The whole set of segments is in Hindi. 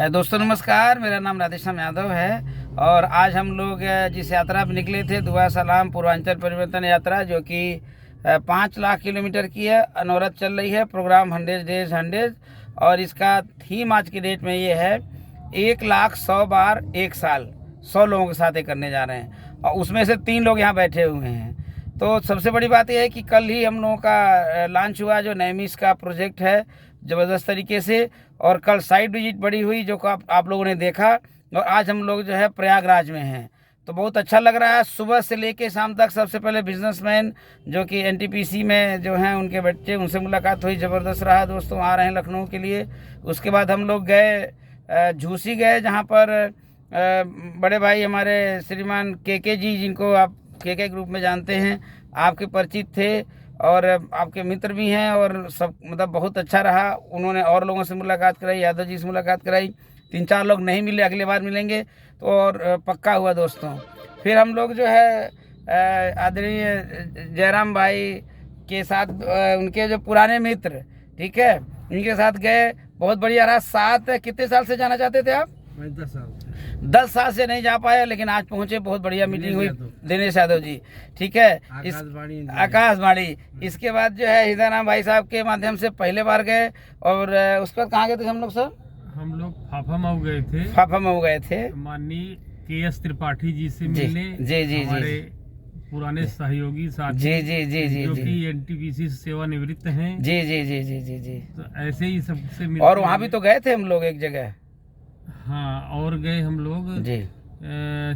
दोस्तों नमस्कार, मेरा नाम राधेश्याम यादव है और आज हम लोग जिस यात्रा पर निकले थे दुआ सलाम पूर्वांचल परिवर्तन यात्रा, जो कि 5 लाख किलोमीटर की है, अनवरत चल रही है। प्रोग्राम 100 डेज 100 और इसका थीम आज की डेट में ये है 1 लाख 100 बार 1 साल 100 लोगों के साथ ये करने जा रहे हैं और उसमें से 3 लोग यहाँ बैठे हुए हैं। तो सबसे बड़ी बात यह है कि कल ही हम लोगों का लॉन्च हुआ जो नेमिस का प्रोजेक्ट है ज़बरदस्त तरीके से, और कल साइट विजिट बड़ी हुई जो आप लोगों ने देखा, और आज हम लोग जो है प्रयागराज में हैं। तो बहुत अच्छा लग रहा है। सुबह से लेके शाम तक सबसे पहले बिजनेसमैन जो कि एनटीपीसी में जो हैं उनके बच्चे, उनसे मुलाकात हुई, ज़बरदस्त रहा दोस्तों। आ रहे हैं लखनऊ के लिए। उसके बाद हम लोग गए झूसी गए, जहाँ पर बड़े भाई हमारे श्रीमान के जी, जिनको आप के ग्रुप में जानते हैं, आपके परिचित थे और आपके मित्र भी हैं, और सब मतलब बहुत अच्छा रहा। उन्होंने और लोगों से मुलाकात कराई, यादव जी से मुलाकात कराई। 3-4 लोग नहीं मिले, अगले बार मिलेंगे तो और पक्का हुआ दोस्तों। फिर हम लोग जो है आदरणीय जयराम भाई के साथ, उनके जो पुराने मित्र, ठीक है, उनके साथ गए। बहुत बढ़िया रहा। साथ कितने साल से जाना चाहते थे आप? 10 साल से नहीं जा पाए, लेकिन आज पहुंचे। बहुत बढ़िया मीटिंग हुई। दिनेश यादव जी, ठीक है, आकाशवाणी। इसके बाद जो है हिदाराम भाई साहब के माध्यम से पहले बार गए, और उसके बाद कहाँ गए थे हम लोग सर? हम लोग फाफा मऊ गए थे माननीय KS त्रिपाठी जी से मिलने। जी हमारे पुराने सहयोगी साथी जी जो कि एनटीपीसी से सेवानिवृत्त हैं। जी। तो ऐसे ही सबसे मिलते। और वहाँ भी तो गए थे हम लोग एक जगह। हाँ, और गए हम लोग जी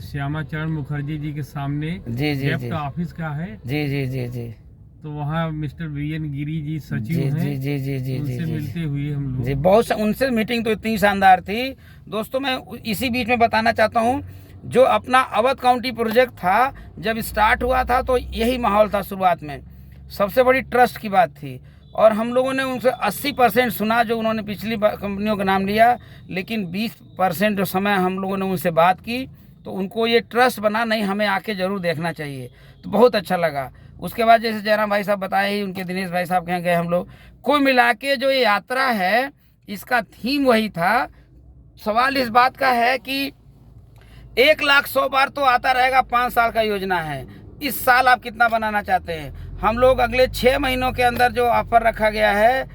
श्यामा चरण मुखर्जी जी के सामने। जी का ऑफिस का है। जी। तो वहाँ मिस्टर VN गिरी जी सचिव हैं। जी उनसे मिलते हुए हम लोग जी बहुत उनसे मीटिंग तो इतनी शानदार थी दोस्तों। मैं इसी बीच में बताना चाहता हूँ, जो अपना अवध काउंटी प्रोजेक्ट था, जब स्टार्ट हुआ था तो यही माहौल था शुरुआत में। सबसे बड़ी ट्रस्ट की बात थी, और हम लोगों ने उनसे 80% सुना जो उन्होंने पिछली कंपनियों का नाम लिया, लेकिन 20% जो समय हम लोगों ने उनसे बात की तो उनको ये ट्रस्ट बना, नहीं हमें आके ज़रूर देखना चाहिए। तो बहुत अच्छा लगा। उसके बाद जैसे जयराम भाई साहब बताए ही, उनके दिनेश भाई साहब के यहाँ गए हम लोग। कुल मिला के जो ये यात्रा है, इसका थीम वही था। सवाल इस बात का है कि 1 लाख 100 बार तो आता रहेगा, 5 साल का योजना है। इस साल आप कितना बनाना चाहते हैं? हम लोग अगले 6 महीनों के अंदर जो ऑफर रखा गया है,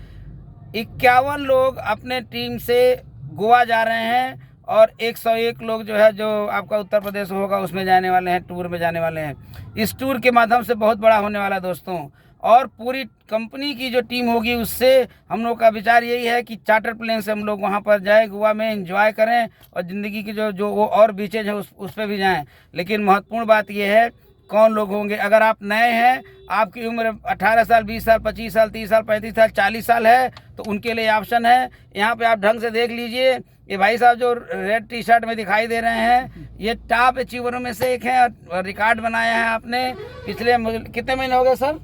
51 लोग अपने टीम से गोवा जा रहे हैं, और 101 लोग जो है, जो आपका उत्तर प्रदेश होगा उसमें जाने वाले हैं, टूर में जाने वाले हैं। इस टूर के माध्यम से बहुत बड़ा होने वाला दोस्तों। और पूरी कंपनी की जो टीम होगी, उससे हम लोग का विचार यही है कि चार्टर प्लेन से हम लोग वहाँ पर जाएं, गोवा में एंजॉय करें, और ज़िंदगी की जो वो और बीचेज हैं उस पर भी जाएं। लेकिन महत्वपूर्ण बात यह है, कौन लोग होंगे? अगर आप नए हैं, आपकी उम्र 18 साल, 20 साल, 25 साल, 30 साल, 35 साल, 40 साल है, तो उनके लिए ऑप्शन है। यहाँ पे आप ढंग से देख लीजिए, ये भाई साहब जो रेड टी-शर्ट में दिखाई दे रहे हैं, ये टॉप अचीवरों में से एक है, और रिकॉर्ड बनाया है आपने। पिछले कितने महीने हो गए सर?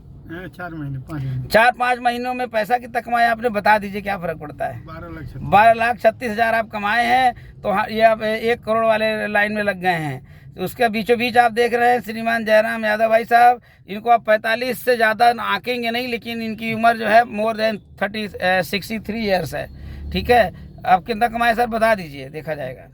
4-5 महीनों में पैसा कितना कमाया आपने? बता दीजिए, क्या फ़र्क पड़ता है? 12,36,000 आप कमाए हैं। तो ये आप 1 करोड़ वाले लाइन में लग गए हैं। तो उसके बीचों बीच आप देख रहे हैं श्रीमान जयराम यादव भाई साहब। इनको आप 45 से ज़्यादा आंकेंगे नहीं, लेकिन इनकी उम्र जो है मोर देन 63 ईयर्स है, ठीक है। आप कितना कमाए सर, बता दीजिए, देखा जाएगा।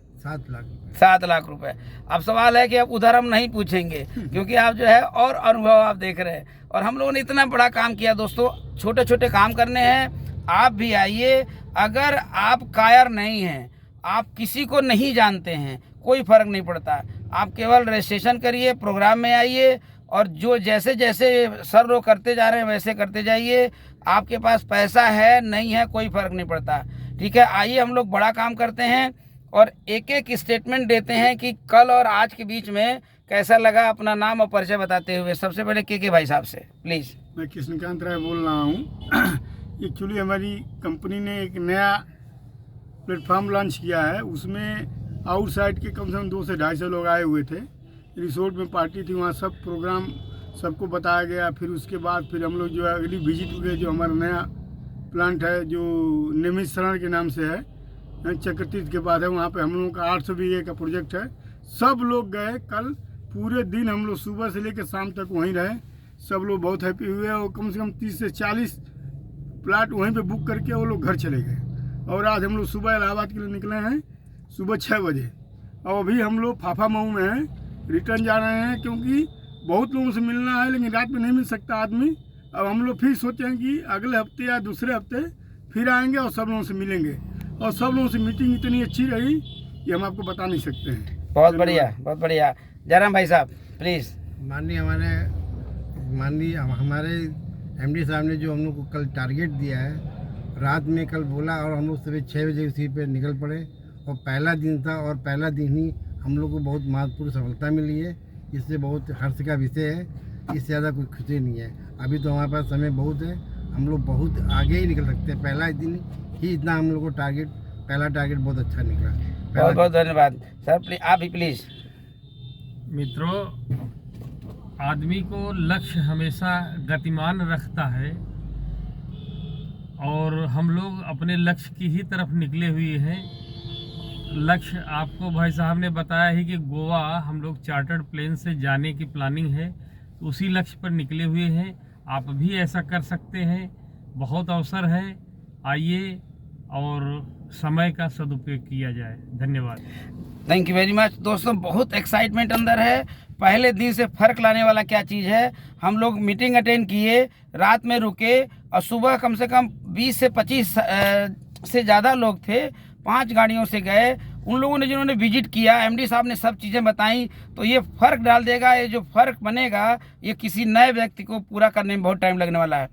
7 लाख रुपए। अब सवाल है कि अब उधर हम नहीं पूछेंगे, क्योंकि आप जो है और अनुभव आप देख रहे हैं। और हम लोगों ने इतना बड़ा काम किया दोस्तों। छोटे छोटे काम करने हैं, आप भी आइए। अगर आप कायर नहीं हैं, आप किसी को नहीं जानते हैं, कोई फ़र्क नहीं पड़ता। आप केवल रजिस्ट्रेशन करिए, प्रोग्राम में आइए, और जो जैसे जैसे सर लोग करते जा रहे हैं वैसे करते जाइए। आपके पास पैसा है नहीं है, कोई फ़र्क नहीं पड़ता, ठीक है। आइए, हम लोग बड़ा काम करते हैं और एक स्टेटमेंट देते हैं कि कल और आज के बीच में कैसा लगा। अपना नाम और परिचय बताते हुए सबसे पहले के भाई साहब से प्लीज़। मैं कृष्णकांत राय बोल रहा हूँ। एक्चुअली हमारी कंपनी ने एक नया प्लेटफॉर्म लॉन्च किया है। उसमें आउटसाइड के कम से कम 200 से 250 लोग आए हुए थे। रिसोर्ट में पार्टी थी, वहाँ सब प्रोग्राम सबको बताया गया। फिर उसके बाद फिर हम लोग जो है अगली विजिट हुए, जो हमारा नया प्लांट है जो नेमिस शरण के नाम से है, चक्रतीर्थ के बाद है, वहाँ पे हम लोगों का 800 बीघे का प्रोजेक्ट है। सब लोग गए, कल पूरे दिन हम लोग सुबह से लेकर शाम तक वहीं रहे। सब लोग बहुत हैप्पी हुए, और कम से कम 30 से 40 प्लाट वहीं पे बुक करके वो लोग घर चले गए। और आज हम लोग सुबह इलाहाबाद के लिए निकले हैं। सुबह 6 बजे। और अभी हम लोग फाफा मऊ में हैं, रिटर्न जा रहे हैं क्योंकि बहुत लोगों से मिलना है, लेकिन रात में नहीं मिल सकता आदमी। अब हम लोग फिर सोचे हैं कि अगले हफ्ते या दूसरे हफ्ते फिर आएंगे और सब लोगों से मिलेंगे। और सब लोगों से मीटिंग इतनी अच्छी रही कि हम आपको बता नहीं सकते हैं। बहुत बढ़िया, बहुत बढ़िया। जयराम भाई साहब प्लीज़। माननीय हमारे एमडी साहब ने जो हम लोग को कल टारगेट दिया है, रात में कल बोला और हम लोग सुबह 6 बजे उसी पे निकल पड़े। और पहला दिन था और पहला दिन ही हम लोग को बहुत महत्वपूर्ण सफलता मिली है। इससे बहुत हर्ष का विषय है, इससे ज़्यादा कोई खुशी नहीं है। अभी तो हमारे पास समय बहुत है, हम लोग बहुत आगे ही निकल सकते हैं। पहला दिन ही इतना हम लोग को पहला टारगेट बहुत अच्छा निकला। बहुत बहुत धन्यवाद सर। प्लीज आप भी प्लीज़। मित्रों, आदमी को लक्ष्य हमेशा गतिमान रखता है और हम लोग अपने लक्ष्य की ही तरफ निकले हुए हैं। लक्ष्य आपको भाई साहब ने बताया ही कि गोवा हम लोग चार्टर्ड प्लेन से जाने की प्लानिंग है, तो उसी लक्ष्य पर निकले हुए हैं। आप भी ऐसा कर सकते हैं, बहुत अवसर है, आइए और समय का सदुपयोग किया जाए। धन्यवाद। Thank you very much. दोस्तों बहुत एक्साइटमेंट अंदर है। पहले दिन से फ़र्क लाने वाला क्या चीज़ है, हम लोग मीटिंग अटेंड किए, रात में रुके और सुबह कम से कम 20 से 25 से ज़्यादा लोग थे, 5 गाड़ियों से गए। उन लोगों ने जिन्होंने विजिट किया, एमडी साहब ने सब चीज़ें बताई, तो ये फ़र्क डाल देगा। ये जो फ़र्क बनेगा ये किसी नए व्यक्ति को पूरा करने में बहुत टाइम लगने वाला है।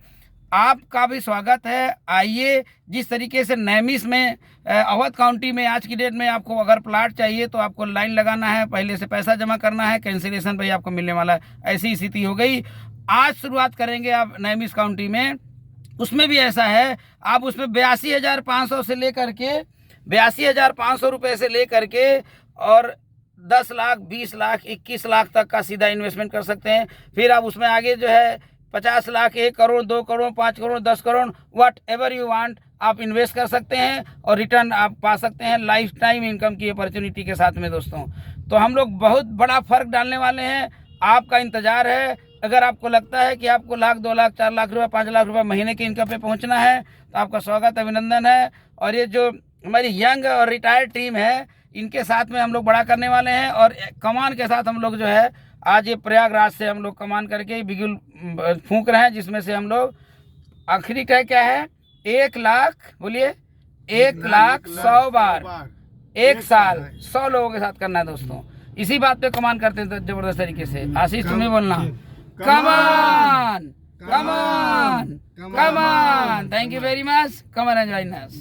आपका भी स्वागत है। आइए, जिस तरीके से नैमिष में अवध काउंटी में आज की डेट में आपको अगर प्लाट चाहिए तो आपको लाइन लगाना है, पहले से पैसा जमा करना है, कैंसिलेशन भाई आपको मिलने वाला है। ऐसी स्थिति हो गई। आज शुरुआत करेंगे आप नैमिष काउंटी में, उसमें भी ऐसा है। आप उसमें 82,500 से लेकर के 82,500 रुपये से लेकर के और 10 लाख, 20 लाख, 21 लाख तक का सीधा इन्वेस्टमेंट कर सकते हैं। फिर आप उसमें आगे जो है 50 lakh, 1 crore, 2 crore, 5 crore, 10 crore, what ever you want आप इन्वेस्ट कर सकते हैं और रिटर्न आप पा सकते हैं लाइफ टाइम इनकम की अपॉर्चुनिटी के साथ में। दोस्तों तो हम लोग बहुत बड़ा फ़र्क डालने वाले हैं, आपका इंतज़ार है। अगर आपको लगता है कि आपको लाख, 2 लाख, 4 लाख रुपये, 5 लाख रुपये महीने की इनकम पे पहुंचना है तो आपका स्वागत, अभिनंदन है। और ये जो हमारी यंग और रिटायर्ड टीम है, इनके साथ में हम लोग बड़ा करने वाले हैं। और कमान के साथ हम लोग जो है आज ये प्रयागराज से हम लोग कमान करके बिगुल फूंक रहे हैं, जिसमें से हम लोग आखिरी तय क्या है, 1 लाख, बोलिए 1 लाख 100 बार 1 साल 100 लोगों के साथ करना है। दोस्तों इसी बात पे कमान करते हैं जबरदस्त तरीके से। आशीष तुम्हें बोलना, come on come on come on. Thank you very much. Come on and join us.